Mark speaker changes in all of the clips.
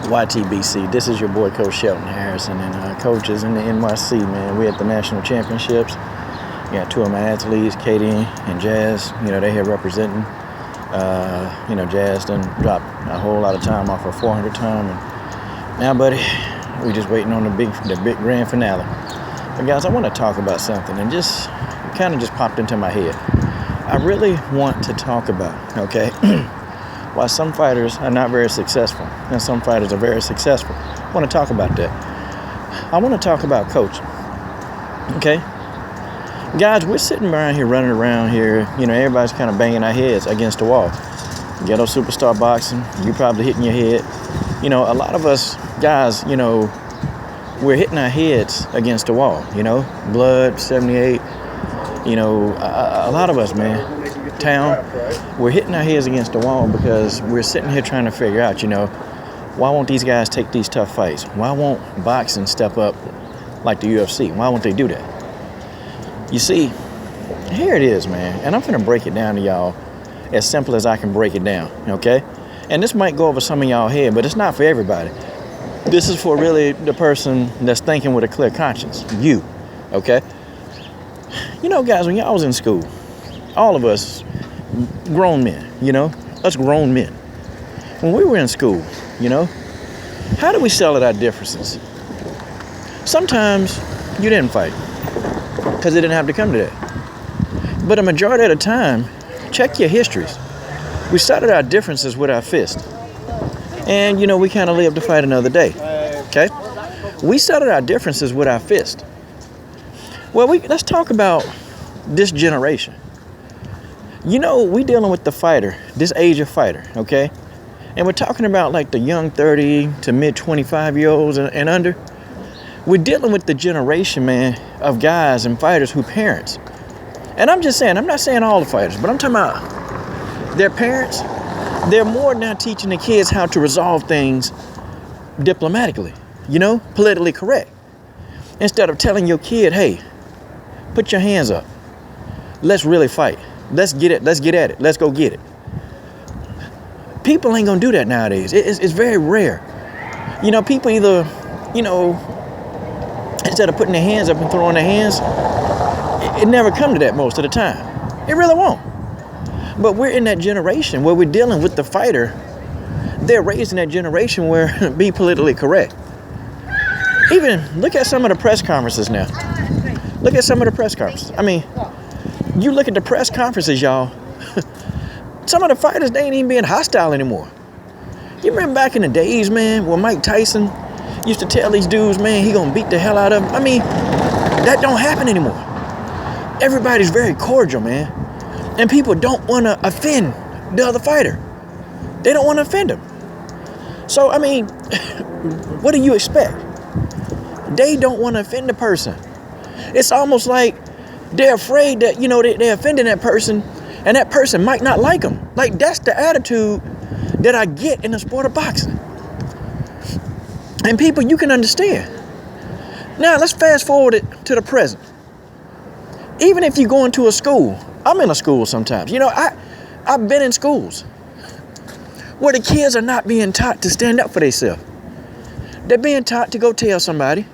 Speaker 1: YTBC. This is your boy, Coach Shelton Harrison, and coaches in the NYC, man. We at the national championships. Got two of my athletes, Katie and Jazz. They here representing. Jazz done dropped a whole lot of time off her 400 time, and now, buddy, we just waiting on the big grand finale. But guys, I want to talk about something, and it kind of just popped into my head. I really want to talk about, okay, why some fighters are not very successful and some fighters are very successful. I want to talk about that. I want to talk about coaching, okay? Guys, we're sitting around here, running around here, everybody's kind of banging our heads against the wall. Ghetto superstar boxing, you probably hitting your head. A lot of us guys, we're hitting our heads against the wall, Blood, 78, a lot of us, man, town, we're hitting our heads against the wall because we're sitting here trying to figure out, why won't these guys take these tough fights? Why won't boxing step up like the UFC? Why won't they do that? You see, here it is, man, and I'm going to break it down to y'all as simple as I can break it down, okay? And this might go over some of y'all head, but it's not for everybody. This is for really the person that's thinking with a clear conscience, you, okay? Guys, when y'all was in school, all of us grown men, us grown men, when we were in school, how do we settle our differences? Sometimes you didn't fight because it didn't have to come to that. But a majority of the time, check your histories. We started our differences with our fist. And, we kind of lived to fight another day, okay? We started our differences with our fist. Well, let's talk about this generation. We dealing with the fighter, this age of fighter, okay? And we're talking about like the young 30 to mid 25-year-olds and under. We're dealing with the generation, man, of guys and fighters who parents. And I'm not saying all the fighters, but I'm talking about their parents. They're more now teaching the kids how to resolve things diplomatically, politically correct. Instead of telling your kid, hey, put your hands up. Let's really fight. Let's get at it. Let's go get it. People ain't gonna do that nowadays. It's very rare. People either, instead of putting their hands up and throwing their hands, it never come to that most of the time. It really won't. But we're in that generation where we're dealing with the fighter. They're raised in that generation where be politically correct. Even look at some of the press conferences now. Look at some of the press conferences. I mean, you look at the press conferences, y'all. Some of the fighters, they ain't even being hostile anymore. You remember back in the days, man, when Mike Tyson used to tell these dudes, man, he gonna beat the hell out of them. I mean, that don't happen anymore. Everybody's very cordial, man. And people don't want to offend the other fighter. They don't want to offend him. So, I mean, what do you expect? They don't want to offend the person. It's almost like they're afraid that, they're offending that person and that person might not like them. Like, that's the attitude that I get in the sport of boxing. And people, you can understand. Now, let's fast forward it to the present. Even if you go into a school, I'm in a school sometimes. I've been in schools where the kids are not being taught to stand up for themselves. They're being taught to go tell somebody.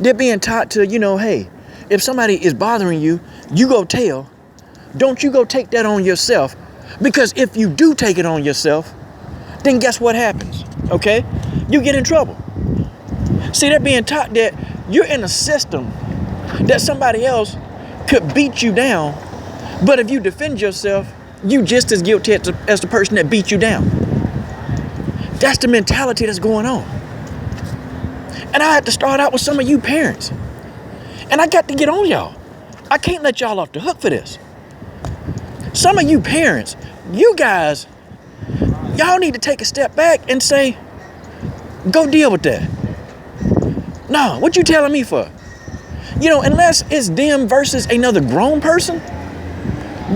Speaker 1: They're being taught to, hey, if somebody is bothering you, you go tell. Don't you go take that on yourself. Because if you do take it on yourself, then guess what happens? Okay? You get in trouble. See, they're being taught that you're in a system that somebody else could beat you down. But if you defend yourself, you just as guilty as the person that beat you down. That's the mentality that's going on. And I had to start out with some of you parents. And I got to get on y'all. I can't let y'all off the hook for this. Some of you parents, you guys, y'all need to take a step back and say, go deal with that. No, what you telling me for? Unless it's them versus another grown person,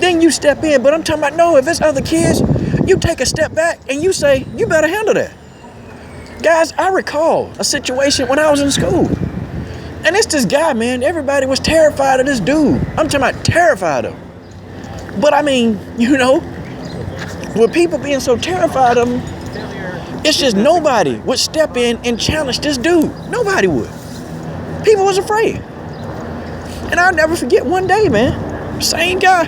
Speaker 1: then you step in. But I'm talking about, no, if it's other kids, you take a step back and you say, you better handle that. Guys, I recall a situation when I was in school. And it's this guy, man, everybody was terrified of this dude. I'm talking about terrified of him. But I mean, with people being so terrified of him, It's just nobody would step in and challenge this dude. Nobody would. People was afraid. And I'll never forget one day, man. Same guy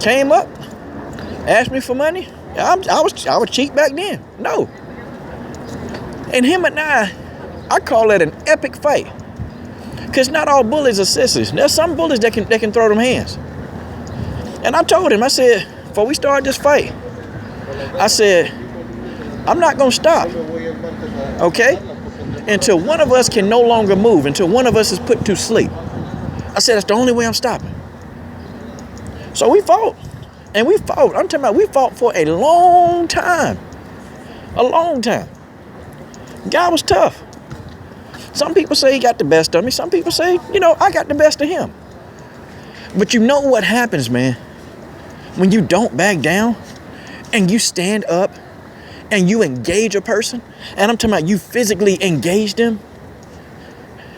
Speaker 1: came up, asked me for money. I was cheap back then. No. And him and I call it an epic fight. Because not all bullies are sissies. There's some bullies that can throw them hands. And I told him, I said, before we started this fight, I said, I'm not going to stop, okay, until one of us can no longer move, until one of us is put to sleep. I said, that's the only way I'm stopping. So we fought, and we fought. I'm talking about we fought for a long time. A long time. Guy was tough. Some people say he got the best of me. Some people say, I got the best of him. But you know what happens, man, when you don't back down and you stand up and you engage a person, and I'm talking about you physically engage them,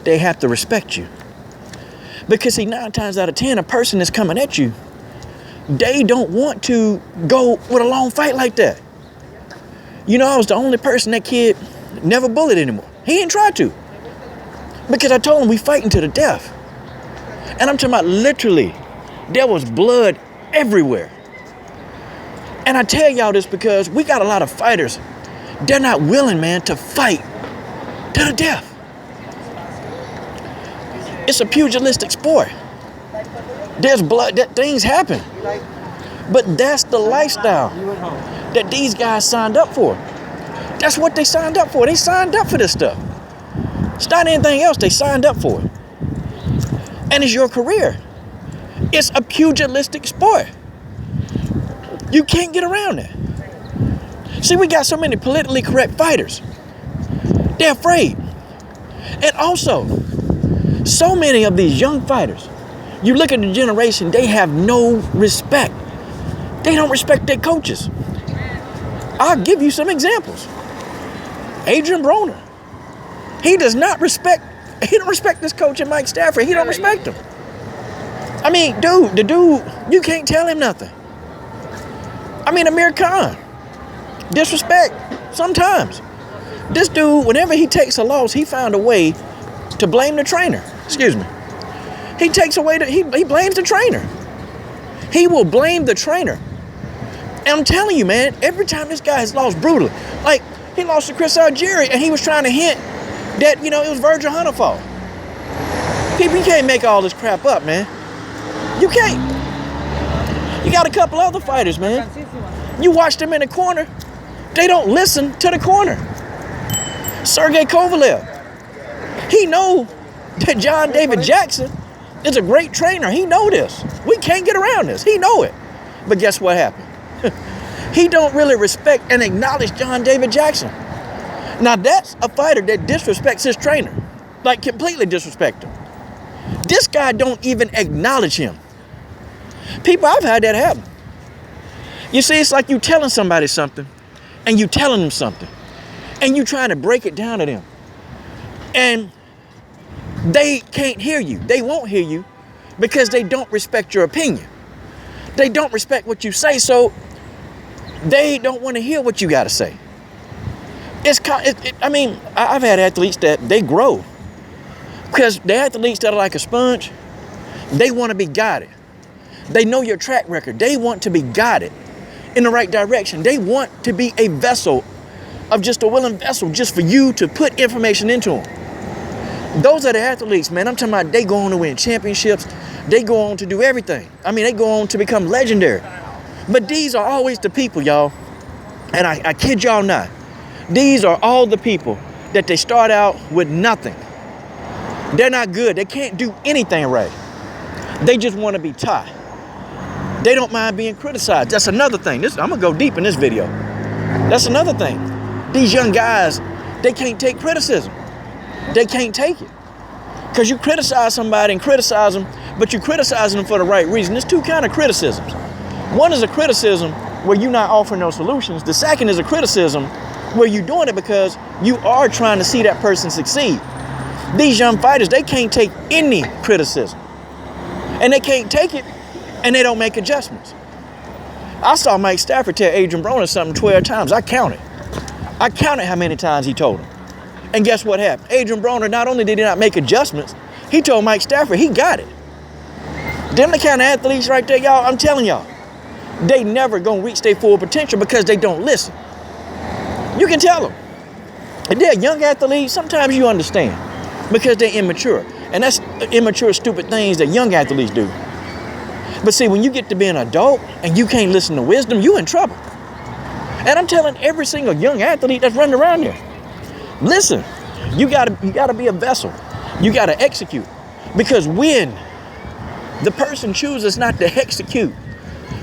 Speaker 1: they have to respect you. Because see, 9 times out of 10, a person that's coming at you, they don't want to go with a long fight like that. I was the only person that kid never bullied anymore. He didn't try to. Because I told him we fighting to the death. And I'm talking about literally, there was blood everywhere. And I tell y'all this because we got a lot of fighters. They're not willing, man, to fight to the death. It's a pugilistic sport. There's blood, that things happen. But that's the lifestyle that these guys signed up for. That's what they signed up for. They signed up for this stuff. It's not anything else. They signed up for it. And it's your career. It's a pugilistic sport. You can't get around that. See, we got so many politically correct fighters. They're afraid. And also, so many of these young fighters, you look at the generation, they have no respect. They don't respect their coaches. I'll give you some examples. Adrian Broner. He don't respect this coach and Mike Stafford. He don't respect him. I mean, the dude, you can't tell him nothing. I mean, Amir Khan, disrespect sometimes. This dude, whenever he takes a loss, he found a way to blame the trainer. Excuse me. He takes away he blames the trainer. He will blame the trainer. And I'm telling you, man, every time this guy has lost brutally, like he lost to Chris Algieri, and he was trying to hint that it was Virgil Hunter's fault. People, you can't make all this crap up, man. You can't. You got a couple other fighters, man. You watch them in the corner, they don't listen to the corner. Sergey Kovalev, he know that John David Jackson is a great trainer. He know this. We can't get around this. He know it. But guess what happened? He don't really respect and acknowledge John David Jackson. Now that's a fighter that disrespects his trainer, like completely disrespect him. This guy don't even acknowledge him. People, I've had that happen. You see, it's like you telling somebody something and you telling them something and you trying to break it down to them. And they can't hear you. They won't hear you because they don't respect your opinion. They don't respect what you say, so they don't want to hear what you got to say. I've had athletes that they grow because the athletes that are like a sponge, they want to be guided. They know your track record. They want to be guided in the right direction. They want to be a vessel of just a willing vessel just for you to put information into them. Those are the athletes, man. I'm talking about they go on to win championships. They go on to do everything. They go on to become legendary. But these are always the people, y'all. And I kid y'all not. These are all the people that they start out with nothing. They're not good. They can't do anything right. They just want to be taught. They don't mind being criticized. That's another thing. I'm going to go deep in this video. That's another thing. These young guys, they can't take criticism. They can't take it. Because you criticize somebody and criticize them, but you criticize them for the right reason. There's two kinds of criticisms. One is a criticism where you're not offering no solutions. The second is a criticism where you're doing it because you are trying to see that person succeed. These young fighters, they can't take any criticism. And they can't take it, and they don't make adjustments. I saw Mike Stafford tell Adrian Broner something 12 times. I counted. I counted how many times he told him. And guess what happened? Adrian Broner, not only did he not make adjustments, he told Mike Stafford he got it. Them the kind of athletes right there, y'all, I'm telling y'all, they never gonna reach their full potential because they don't listen. You can tell them. If they're young athletes, sometimes you understand because they're immature. And that's immature, stupid things that young athletes do. But see, when you get to be an adult and you can't listen to wisdom, you in trouble. And I'm telling every single young athlete that's running around here, listen, you gotta be a vessel. You gotta execute. Because when the person chooses not to execute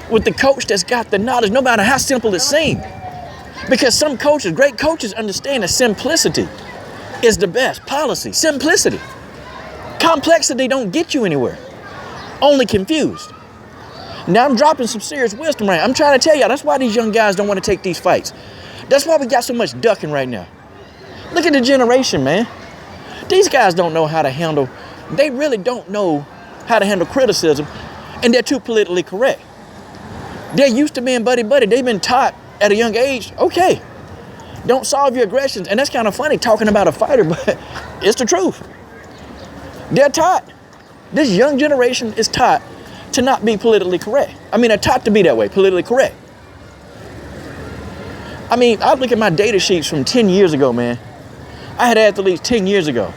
Speaker 1: with the coach that's got the knowledge, no matter how simple it seems, because some coaches, great coaches, understand that simplicity is the best policy. Simplicity. Complexity don't get you anywhere. Only confused. Now I'm dropping some serious wisdom right now. I'm trying to tell y'all, that's why these young guys don't want to take these fights. That's why we got so much ducking right now. Look at the generation, man. These guys don't know how to handle, they really don't know how to handle criticism, and they're too politically correct. They're used to being buddy-buddy. They've been taught at a young age, okay, don't solve your aggressions. And that's kind of funny talking about a fighter, but it's the truth. They're taught. This young generation is taught to not be politically correct. I mean, they're taught to be that way, politically correct. I mean, I look at my data sheets from 10 years ago, man. I had athletes 10 years ago.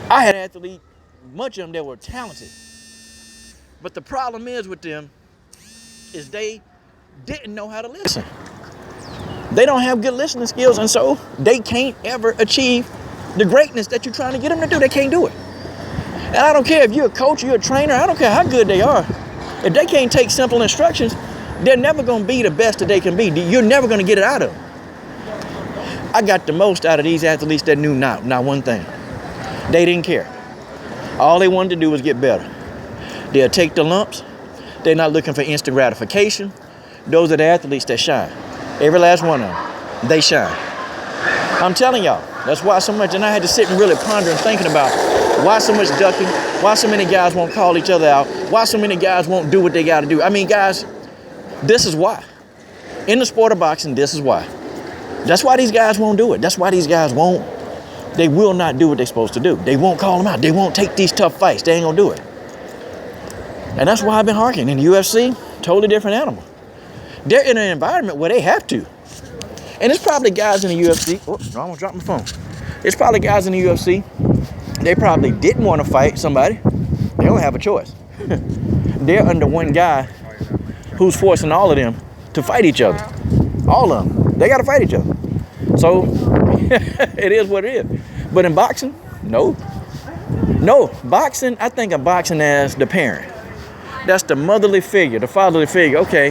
Speaker 1: I had athletes, much of them that were talented. But the problem is with them is they didn't know how to listen. They don't have good listening skills, and so they can't ever achieve the greatness that you're trying to get them to do. They can't do it. And I don't care if you're a coach, you're a trainer, I don't care how good they are. If they can't take simple instructions, they're never going to be the best that they can be. You're never going to get it out of them. I got the most out of these athletes that knew not one thing. They didn't care. All they wanted to do was get better. They'll take the lumps. They're not looking for instant gratification. Those are the athletes that shine. Every last one of them, they shine. I'm telling y'all, that's why so much, and I had to sit and really ponder and thinking about why so much ducking, why so many guys won't call each other out, why so many guys won't do what they got to do. I mean, guys, this is why. In the sport of boxing, this is why. That's why these guys won't do it. That's why these guys they will not do what they're supposed to do. They won't call them out. They won't take these tough fights. They ain't gonna do it. And that's why I've been harking. In the UFC, totally different animal. They're in an environment where they have to. And it's probably guys in the UFC, I almost dropped my phone. It's probably guys in the UFC, they probably didn't want to fight somebody. They don't have a choice. They're under one guy who's forcing all of them to fight each other. All of them. They got to fight each other. So, it is what it is. But in boxing, no. No, boxing, I think of boxing as the parent. That's the motherly figure, the fatherly figure. Okay,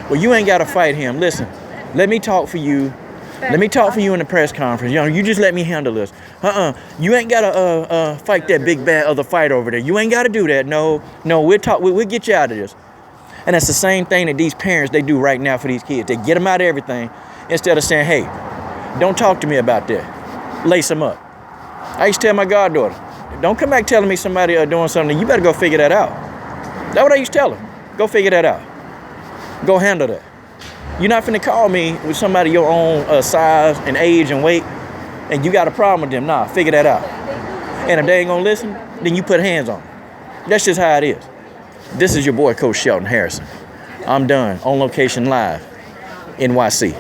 Speaker 1: well, you ain't got to fight him. Listen, let me talk for you. Let me talk for you in the press conference. You just let me handle this. You ain't got to fight that big bad other fighter over there. You ain't got to do that. No, we'll get you out of this. And that's the same thing that these parents, they do right now for these kids. They get them out of everything instead of saying, hey, don't talk to me about that. Lace them up. I used to tell my goddaughter, don't come back telling me somebody doing something. You better go figure that out. That's what I used to tell her. Go figure that out. Go handle that. You're not finna call me with somebody your own size and age and weight, and you got a problem with them. Nah, figure that out. And if they ain't gonna listen, then you put hands on them. That's just how it is. This is your boy, Coach Shelton Harrison. I'm done. On Location Live, NYC.